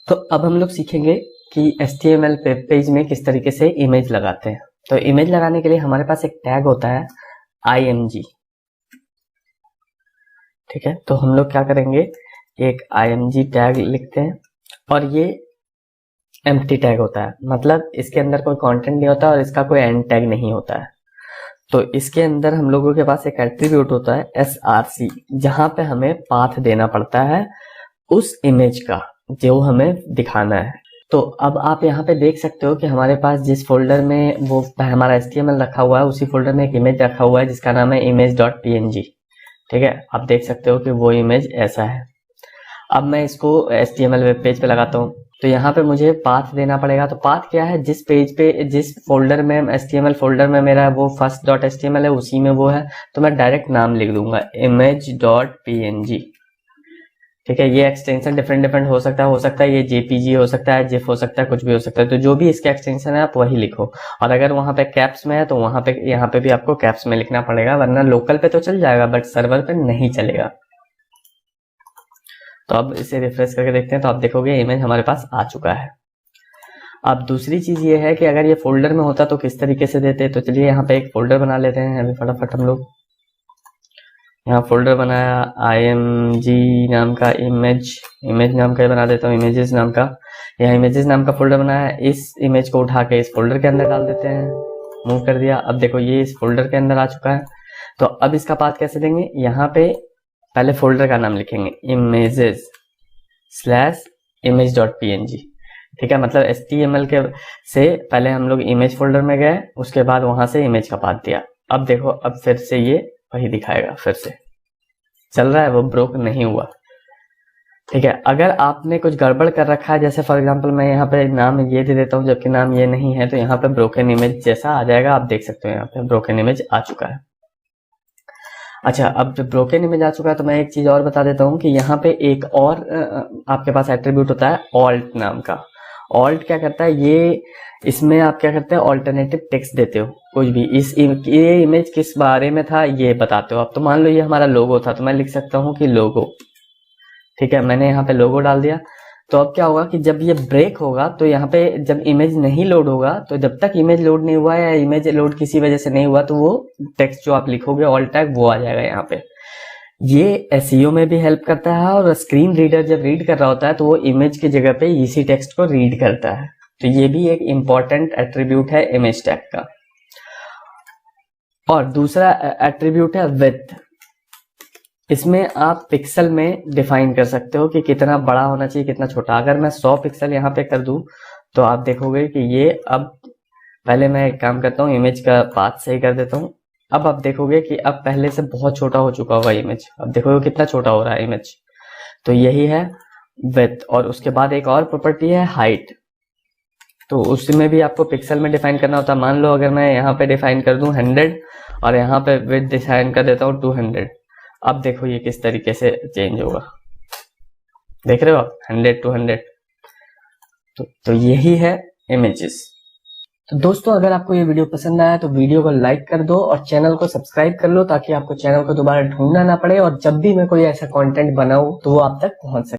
तो अब हम लोग सीखेंगे कि HTML पेज में किस तरीके से इमेज लगाते हैं। तो इमेज लगाने के लिए हमारे पास एक टैग होता है img, ठीक है। तो हम लोग क्या करेंगे, एक img टैग लिखते हैं और ये एम्प्टी टैग होता है, मतलब इसके अंदर कोई कंटेंट नहीं होता और इसका कोई एंड टैग नहीं होता है। तो इसके अंदर हम लोगों के पास एक एट्रीब्यूट होता है src, जहां पे हमें पाथ देना पड़ता है उस इमेज का जो हमें दिखाना है। तो अब आप यहाँ पे देख सकते हो कि हमारे पास जिस फोल्डर में वो हमारा HTML रखा हुआ है उसी फोल्डर में एक इमेज रखा हुआ है जिसका नाम है image.png, ठीक है। आप देख सकते हो कि वो इमेज ऐसा है। अब मैं इसको HTML वेब पेज पे लगाता हूँ तो यहाँ पे मुझे पाथ देना पड़ेगा। तो पाथ क्या है, जिस पेज पे जिस फोल्डर में HTML फोल्डर में मेरा वो first.html है उसी में वो है, तो मैं डायरेक्ट नाम लिख दूंगा image.png, ठीक है। ये एक्सटेंशन डिफरेंट हो सकता है ये JPG हो सकता है, जिफ हो सकता है, कुछ भी हो सकता है। तो जो भी इसका एक्सटेंशन है आप वही लिखो, और अगर वहां पे कैप्स में है तो वहां पे यहाँ पे भी आपको कैप्स में लिखना पड़ेगा, वरना लोकल पे तो चल जाएगा बट सर्वर पे नहीं चलेगा। तो अब इसे रिफ्रेश करके देखते हैं तो आप देखोगे इमेज हमारे पास आ चुका है। अब दूसरी चीज ये है कि अगर ये फोल्डर में होता तो किस तरीके से देते। तो चलिए यहाँ पे एक फोल्डर बना लेते हैं अभी फटाफट। हम लोग यहाँ फोल्डर बनाया img नाम का, इमेज नाम का बना देता हूँ, इमेजेस नाम का। यहाँ इमेजेस नाम का फोल्डर बनाया, इस इमेज को उठा के इस फोल्डर के अंदर डाल देते हैं, मूव कर दिया। अब देखो ये इस फोल्डर के अंदर आ चुका है। तो अब इसका पाथ कैसे देंगे, यहाँ पे पहले फोल्डर का नाम लिखेंगे images/image.png, ठीक है। मतलब HTML के से पहले हम लोग इमेज फोल्डर में गए, उसके बाद वहां से इमेज का पाथ दिया। अब देखो अब फिर से ये वही दिखाएगा, फिर से चल रहा है, वो ब्रोक नहीं हुआ, ठीक है। अगर आपने कुछ गड़बड़ कर रखा है, जैसे फॉर एग्जांपल मैं यहाँ पे नाम ये दे देता हूँ जबकि नाम ये नहीं है, तो यहाँ पे ब्रोकन इमेज जैसा आ जाएगा। आप देख सकते हो यहाँ पे ब्रोकन इमेज आ चुका है। अच्छा, अब जब ब्रोकन इमेज आ चुका है तो मैं एक चीज और बता देता हूँ कि यहाँ पे एक और आपके पास एट्रीब्यूट होता है ऑल्ट नाम का। ऑल्ट क्या करता है, ये इसमें आप क्या करते हैं, ऑल्टरनेटिव टेक्स्ट देते हो कुछ भी। ये इमेज किस बारे में था ये बताते हो। अब तो मान लो ये हमारा लोगो था तो मैं लिख सकता हूँ कि लोगो, ठीक है। मैंने यहाँ पे लोगो डाल दिया। तो अब क्या होगा कि जब ये ब्रेक होगा तो यहाँ पे जब इमेज नहीं लोड होगा, तो जब तक इमेज लोड नहीं हुआ या इमेज लोड किसी वजह से नहीं हुआ तो वो टेक्स्ट जो आप लिखोगे ऑल टैग वो आ जाएगा यहाँ पे। ये SEO में भी हेल्प करता है, और स्क्रीन रीडर जब रीड कर रहा होता है तो वो इमेज की जगह पे इसी टेक्स्ट को रीड करता है। तो ये भी एक इंपॉर्टेंट एट्रीब्यूट है इमेज टैग का। और दूसरा एट्रीब्यूट है विड्थ। इसमें आप पिक्सल में डिफाइन कर सकते हो कि कितना बड़ा होना चाहिए कितना छोटा। अगर मैं 100 पिक्सल यहाँ पे कर दूं तो आप देखोगे कि ये अब पहले मैं एक काम करता हूँ, इमेज का पाथ सही कर देता हूँ। अब आप देखोगे कि अब पहले से बहुत छोटा हो चुका होगा इमेज। अब देखोगे कितना छोटा हो रहा है इमेज। तो यही है विड्थ। और उसके बाद एक और प्रॉपर्टी है हाइट। तो उसमें भी आपको पिक्सल में डिफाइन करना होता है। मान लो अगर मैं यहाँ पे डिफाइन कर दूं 100 और यहाँ पे विड्थ डिफाइन कर देता हूँ 200। अब देखो ये किस तरीके से चेंज होगा, देख रहे हो आप, 100 to 100। तो यही है इमेजेस। तो दोस्तों अगर आपको ये वीडियो पसंद आया तो वीडियो को लाइक कर दो और चैनल को सब्सक्राइब कर लो, ताकि आपको चैनल को दोबारा ढूंढना ना पड़े और जब भी मैं कोई ऐसा कंटेंट बनाऊं तो वो आप तक पहुंच सके।